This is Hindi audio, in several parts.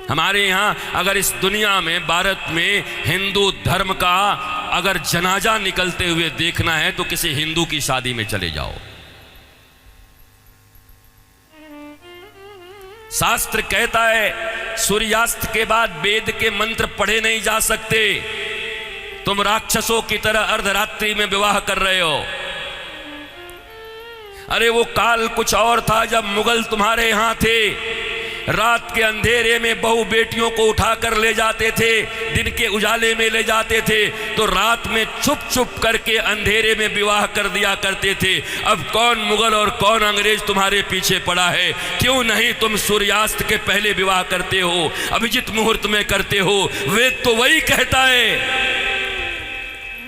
हमारे यहाँ अगर इस दुनिया में, भारत में हिंदू धर्म का अगर जनाजा निकलते हुए देखना है तो किसी हिंदू की शादी में चले जाओ। शास्त्र कहता है सूर्यास्त के बाद वेद के मंत्र पढ़े नहीं जा सकते। तुम राक्षसों की तरह अर्धरात्रि में विवाह कर रहे हो। अरे वो काल कुछ और था जब मुगल तुम्हारे यहां थे। रात के अंधेरे में बहू बेटियों को उठाकर ले जाते थे, दिन के उजाले में ले जाते थे, तो रात में छुप छुप करके अंधेरे में विवाह कर दिया करते थे। अब कौन मुगल और कौन अंग्रेज तुम्हारे पीछे पड़ा है? क्यों नहीं तुम सूर्यास्त के पहले विवाह करते हो, अभिजित मुहूर्त में करते हो? वेद तो वही कहता है।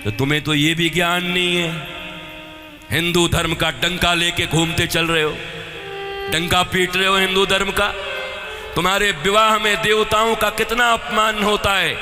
तो तुम्हें तो ये भी ज्ञान नहीं है। हिंदू धर्म का डंका लेके घूमते चल रहे हो, डंका पीट रहे हो हिंदू धर्म का। तुम्हारे विवाह में देवताओं का कितना अपमान होता है।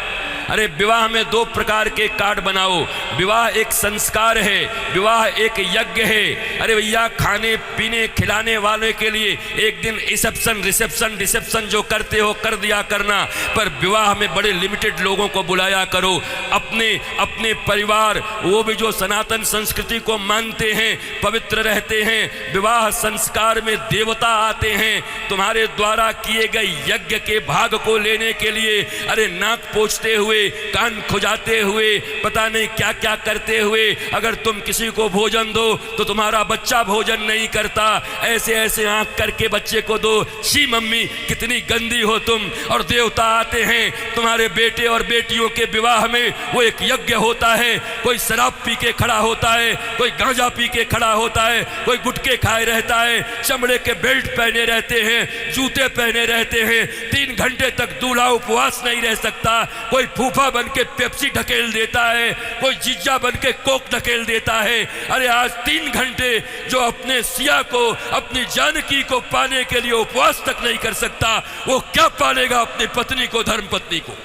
अरे विवाह में दो प्रकार के कार्ड बनाओ। विवाह एक संस्कार है, विवाह एक यज्ञ है। अरे भैया, खाने पीने खिलाने वाले के लिए एक दिन रिसेप्शन जो करते हो कर दिया करना, पर विवाह में बड़े लिमिटेड लोगों को बुलाया करो। अपने परिवार, वो भी जो सनातन संस्कृति को मानते हैं, पवित्र रहते हैं। विवाह संस्कार में देवता आते हैं तुम्हारे द्वारा किए गए यज्ञ के भाग को लेने के लिए। अरे नाक पोंछते हुए, कान खुजाते हुए, पता नहीं क्या क्या करते हुए अगर तुम किसी को भोजन दो तो तुम्हारा बच्चा भोजन नहीं करता। ऐसे ऐसे आंख करके बच्चे को दो। शी मम्मी, कितनी गंदी हो तुम। और देवता आते हैं तुम्हारे बेटे और बेटियों के विवाह में। वो एक यज्ञ होता है। कोई शराब पी के खड़ा होता है, कोई गांजा पी के खड़ा होता है, कोई गुटके खाए रहता है, चमड़े के बेल्ट पहने रहते हैं, जूते पहने रहते हैं। 3 घंटे तक दूल्हा उपवास नहीं रह सकता। कोई फूफा बन के पेप्सी ढकेल देता है, कोई जीजा बन के कोक ढकेल देता है। अरे आज 3 घंटे जो अपने सिया को, अपनी जानकी को पाने के लिए उपवास तक नहीं कर सकता, वो क्या पालेगा अपनी पत्नी को, धर्म पत्नी को?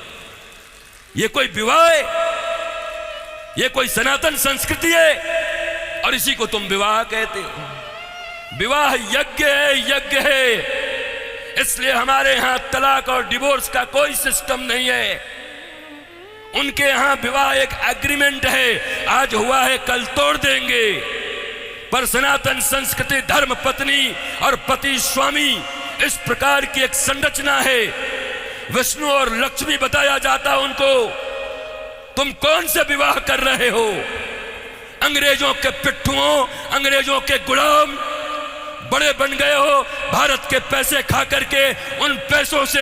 ये कोई विवाह है? ये कोई सनातन संस्कृति है? और इसी को तुम विवाह कहते हो। विवाह यज्ञ है, यज्ञ है। इसलिए हमारे यहां तलाक और डिवोर्स का कोई सिस्टम नहीं है। उनके यहां विवाह एक एग्रीमेंट है, आज हुआ है कल तोड़ देंगे। पर सनातन संस्कृति धर्म पत्नी और पति स्वामी, इस प्रकार की एक संरचना है। विष्णु और लक्ष्मी बताया जाता उनको। तुम कौन से विवाह कर रहे हो? अंग्रेजों के पिट्ठुओं, अंग्रेजों के गुलाम बड़े बन गए हो। भारत के पैसे खा करके उन पैसों से